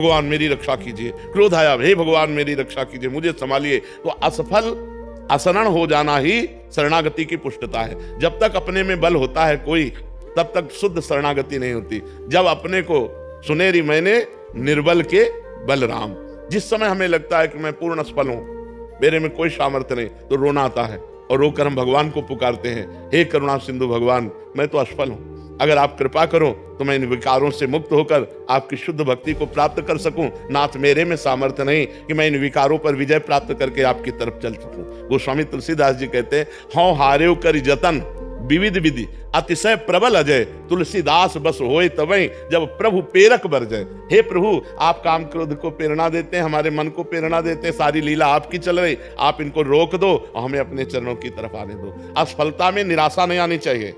भगवान मेरी रक्षा कीजिए, क्रोध आया, हे भगवान मेरी रक्षा कीजिए, मुझे संभालिए। तो असफल असरण हो जाना ही शरणागति की पुष्टता है। जब तक अपने में बल होता है कोई, तब तक शुद्ध शरणागति नहीं होती। जब अपने को सुनेरी मैंने निर्बल के बलराम, जिस समय हमें लगता है कि मैं पूर्ण असफल हूं, मेरे में कोई सामर्थ्य नहीं, तो रोना आता है और रोकर हम भगवान को पुकारते हैं, हे करुणा सिंधु भगवान, मैं तो असफल हूं, अगर आप कृपा करो तो मैं इन विकारों से मुक्त होकर आपकी शुद्ध भक्ति को प्राप्त कर सकूं। नाथ मेरे में सामर्थ्य नहीं कि मैं इन विकारों पर विजय प्राप्त करके आपकी तरफ चल सकूं। गोस्वामी तुलसीदास जी कहते हैं, हौ हारेव कर जतन विविध विधि अतिशय प्रबल अजय, तुलसीदास बस होए तवै जब प्रभु प्रेरक बरजय। हे प्रभु, आप काम क्रोध को प्रेरणा देते हैं, हमारे मन को प्रेरणा देते हैं, सारी लीला आपकी चल रही, आप इनको रोक दो और हमें अपने चरणों की तरफ आने दो। असफलता में निराशा नहीं आनी चाहिए,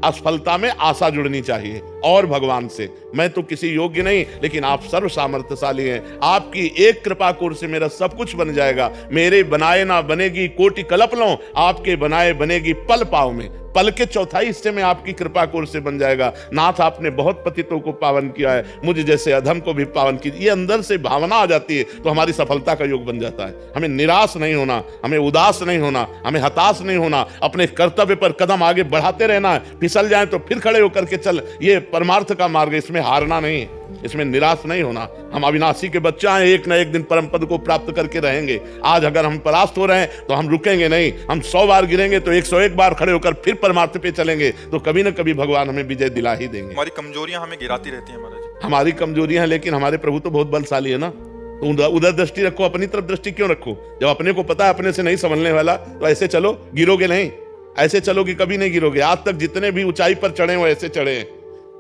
असफलता में आशा जुड़नी चाहिए और भगवान से, मैं तो किसी योग्य नहीं, लेकिन आप सर्व सामर्थ्यशाली हैं, आपकी एक कृपा कोर से मेरा सब कुछ बन जाएगा। मेरे बनाए ना बनेगी कोटि कल्प लो, आपके बनाए बनेगी पल पाव में, पल के चौथाई हिस्से में आपकी कृपा कोर से बन जाएगा। नाथ आपने बहुत पतितों को पावन किया है, मुझे जैसे अधम को भी पावन कीजिए। ये अंदर से भावना आ जाती है तो हमारी सफलता का योग बन जाता है। हमें निराश नहीं होना, हमें उदास नहीं होना, हमें हताश नहीं होना, अपने कर्तव्य पर कदम आगे बढ़ाते रहना है। फिसल जाए तो फिर खड़े होकर के चल, ये परमार्थ का मार्ग है, इसमें हारना नहीं, इसमें निराश नहीं होना। हम अविनाशी के बच्चे हैं, एक न एक दिन परम पद को प्राप्त करके रहेंगे। आज अगर हम परास्त हो रहे हैं तो हम रुकेंगे नहीं, हम 100 बार गिरेंगे तो 101 बार खड़े होकर फिर परमार्थ पे चलेंगे, तो कभी न कभी भगवान हमें विजय दिला ही देंगे। हमारी कमजोरियां हमें गिराती रहती हैं महाराज। हमारी कमजोरियां हैं, लेकिन हमारे प्रभु तो बहुत बलशाली है ना, तो उधर दृष्टि रखो, अपनी तरफ दृष्टि क्यों रखो? जब अपने को पता है अपने से नहीं संभलने वाला, तो ऐसे चलो, गिरोगे नहीं, ऐसे चलोगे कभी नहीं गिरोगे। आज तक जितने भी ऊंचाई पर चढ़े वो ऐसे चढ़े हैं,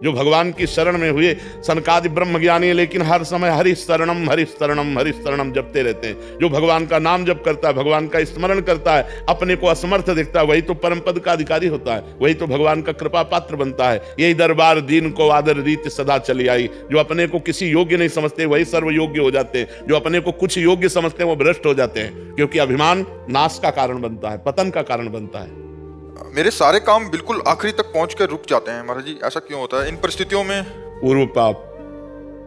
जो भगवान की शरण में हुए। सनकादि ब्रह्म ज्ञानी है, लेकिन हर समय हरि शरणम हरि शरणम हरि शरणम जपते रहते हैं। जो भगवान का नाम जप करता है, भगवान का स्मरण करता है, अपने को असमर्थ दिखता है, वही तो परम पद का अधिकारी होता है, वही तो भगवान का कृपा पात्र बनता है। यही दरबार दीन को आदर रीत सदा चली आई। जो अपने को किसी योग्य नहीं समझते वही सर्व योग्य हो जाते हैं, जो अपने को कुछ योग्य समझते हैं वो भ्रष्ट हो जाते हैं, क्योंकि अभिमान नाश का कारण बनता है, पतन का कारण बनता है। मेरे सारे काम बिल्कुल आखिरी तक पहुंच कर रुक जाते हैं महाराज जी, ऐसा क्यों होता है इन परिस्थितियों में?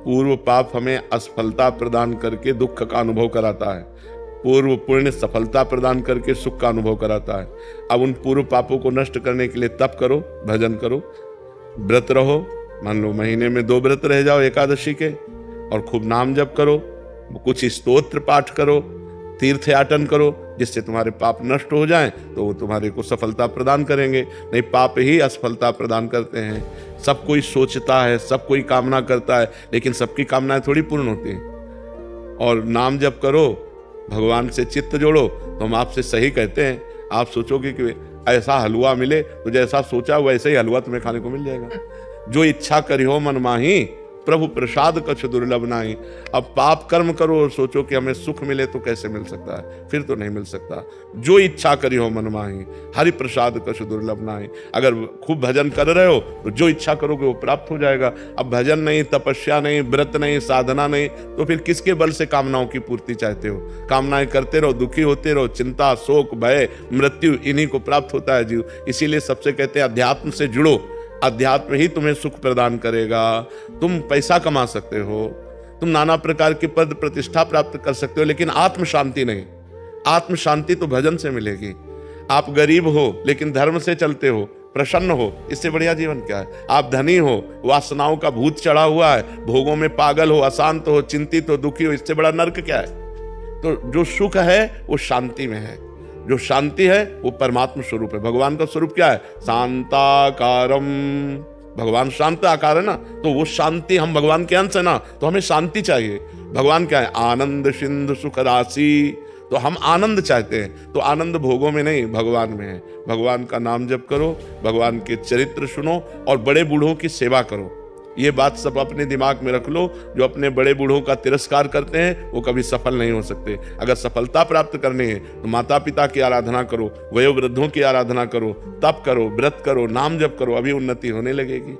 पूर्व पाप हमें असफलता प्रदान करके दुख का अनुभव कराता है, पूर्व पुण्य सफलता प्रदान करके सुख का अनुभव कराता है। अब उन पूर्व पापों को नष्ट करने के लिए तप करो, भजन करो, व्रत रहो। मान लो महीने में 2 व्रत रह जाओ एकादशी के, और खूब नाम जप करो, कुछ स्तोत्र पाठ करो, तीर्थ याटन करो, जिससे तुम्हारे पाप नष्ट हो जाएं, तो वो तुम्हारे को सफलता प्रदान करेंगे। नहीं, पाप ही असफलता प्रदान करते हैं। सब कोई सोचता है, सब कोई कामना करता है, लेकिन सबकी कामनाएं थोड़ी पूर्ण होती हैं। और नाम जप करो, भगवान से चित्त जोड़ो, तो हम आपसे सही कहते हैं। आप सोचोगे कि ऐसा हलवा मिले, तो जैसा सोचा वैसे ही हलवा तुम्हें खाने को मिल जाएगा। जो इच्छा करी हो मन माही, प्रभु प्रसाद कछु दुर्लभ नाही। अब पाप कर्म करो और सोचो कि हमें सुख मिले, तो कैसे मिल सकता है? फिर तो नहीं मिल सकता। जो इच्छा करी हो मन माही, हरि प्रसाद कछु दुर्लभ नाही। अगर खूब भजन कर रहे हो तो जो इच्छा करोगे वो प्राप्त हो जाएगा। अब भजन नहीं, तपस्या नहीं, व्रत नहीं, साधना नहीं, तो फिर किसके बल से कामनाओं की पूर्ति चाहते हो? कामनाएं करते रहो, दुखी होते रहो, चिंता, शोक, भय, मृत्यु, इन्हीं को प्राप्त होता है जीव। इसीलिए सबसे कहते हैं अध्यात्म से जुड़ो, अध्यात्म ही तुम्हें सुख प्रदान करेगा। तुम पैसा कमा सकते हो, तुम नाना प्रकार के पद प्रतिष्ठा प्राप्त कर सकते हो, लेकिन आत्म शांति नहीं। आत्म शांति तो भजन से मिलेगी। आप गरीब हो लेकिन धर्म से चलते हो, प्रसन्न हो, इससे बढ़िया जीवन क्या है? आप धनी हो, वासनाओं का भूत चढ़ा हुआ है, भोगों में पागल हो, अशांत हो, चिंतित हो, दुखी हो, इससे बड़ा नर्क क्या है? तो जो सुख है वो शांति में है, जो शांति है वो परमात्म स्वरूप है। भगवान का स्वरूप क्या है? शांताकारम। भगवान शांत आकार है ना, तो वो शांति, हम भगवान के अंश है ना, तो हमें शांति चाहिए। भगवान क्या है? आनंद सिंधु सुख राशि। तो हम आनंद चाहते हैं, तो आनंद भोगों में नहीं, भगवान में है। भगवान का नाम जप करो, भगवान के चरित्र सुनो और बड़े बूढ़ों की सेवा करो। ये बात सब अपने दिमाग में रख लो। जो अपने बड़े बूढ़ों का तिरस्कार करते हैं वो कभी सफल नहीं हो सकते। अगर सफलता प्राप्त करनी है तो माता पिता की आराधना करो, वयोवृद्धों की आराधना करो, तप करो, व्रत करो, नाम जप करो, अभी उन्नति होने लगेगी।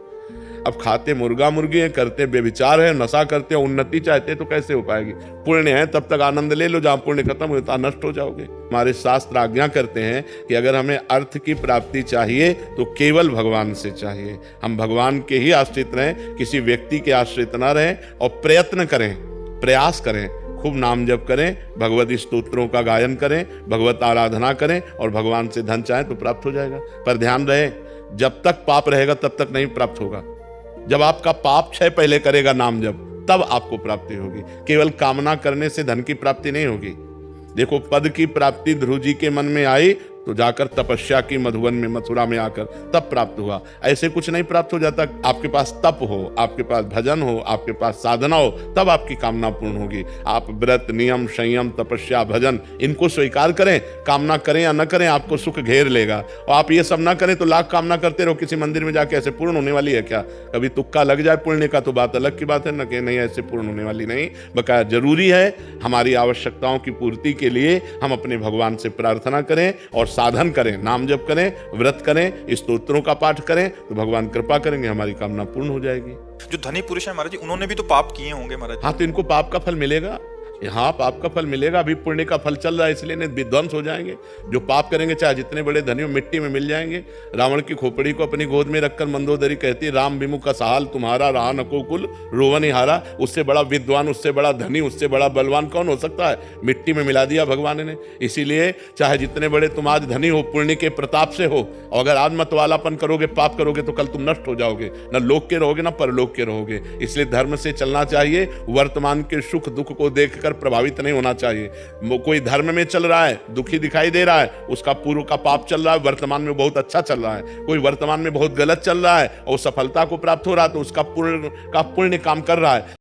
अब खाते मुर्गा मुर्गी हैं, करते बेविचार है, नशा करते हैं, उन्नति चाहते तो कैसे हो पाएगी? पुण्य है तब तक आनंद ले लो, जहां पुण्य खत्म होता नष्ट हो जाओगे। हमारे शास्त्र आज्ञा करते हैं कि अगर हमें अर्थ की प्राप्ति चाहिए तो केवल भगवान से चाहिए। हम भगवान के ही आश्रित रहें, किसी व्यक्ति के आश्रित ना रहें, और प्रयत्न करें प्रयास करें, खूब नाम जप करें, भगवती स्तोत्रों का गायन करें, भगवत आराधना करें और भगवान से धन चाहें तो प्राप्त हो जाएगा। पर ध्यान रहे, जब तक पाप रहेगा तब तक नहीं प्राप्त होगा। जब आपका पाप क्षय पहले करेगा नाम जप, तब आपको प्राप्ति होगी। केवल कामना करने से धन की प्राप्ति नहीं होगी। देखो, पद की प्राप्ति ध्रुव जी के मन में आई तो जाकर तपस्या की मधुवन में, मथुरा में आकर तब प्राप्त हुआ। ऐसे कुछ नहीं प्राप्त हो जाता। आपके पास तप हो, आपके पास भजन हो, आपके पास साधना हो, तब आपकी कामना पूर्ण होगी। आप व्रत, नियम, संयम, तपस्या, भजन इनको स्वीकार करें, कामना करें या न करें, आपको सुख घेर लेगा। और आप ये सब ना करें तो लाख कामना करते रहो, किसी मंदिर में जाके ऐसे पूर्ण होने वाली है क्या? कभी तुक्का लग जाए पुण्य का तो बात अलग की बात है, न कि नहीं ऐसे पूर्ण होने वाली नहीं। बकाया जरूरी है हमारी आवश्यकताओं की पूर्ति के लिए हम अपने भगवान से प्रार्थना करें और साधन करें, नाम जप करें, व्रत करें, स्तोत्रों का पाठ करें, तो भगवान कृपा करेंगे, हमारी कामना पूर्ण हो जाएगी। जो धनी पुरुष है महाराज जी, उन्होंने भी तो पाप किए होंगे महाराज। हाँ, तो इनको पाप का फल मिलेगा। हाँ, पाप का फल मिलेगा। अभी पुण्य का फल चल रहा है, इसलिए नहीं विध्वंस हो जाएंगे। जो पाप करेंगे चाहे जितने बड़े धनी हो, मिट्टी में मिल जाएंगे। रावण की खोपड़ी को अपनी गोद में रखकर मंदोदरी कहती, राम विमुख सहाल तुम्हारा रहा नको कुल रोवन हारा। उससे बड़ा विद्वान, उससे बड़ा धनी, उससे बड़ा बलवान कौन हो सकता है? मिट्टी में मिला दिया भगवान ने। इसीलिए चाहे जितने बड़े तुम आज धनी हो, पुण्य के प्रताप से हो, और अगर आज मतवालापन करोगे, पाप करोगे, तो कल तुम नष्ट हो जाओगे। न लोक के रहोगे, न परलोक के रहोगे। इसलिए धर्म से चलना चाहिए। वर्तमान के सुख दुख को देखकर प्रभावित नहीं होना चाहिए। कोई धर्म में चल रहा है, दुखी दिखाई दे रहा है, उसका पूर्व का पाप चल रहा है, वर्तमान में बहुत अच्छा चल रहा है। कोई वर्तमान में बहुत गलत चल रहा है और सफलता को प्राप्त हो रहा है, तो उसका पुण्य काम कर रहा है।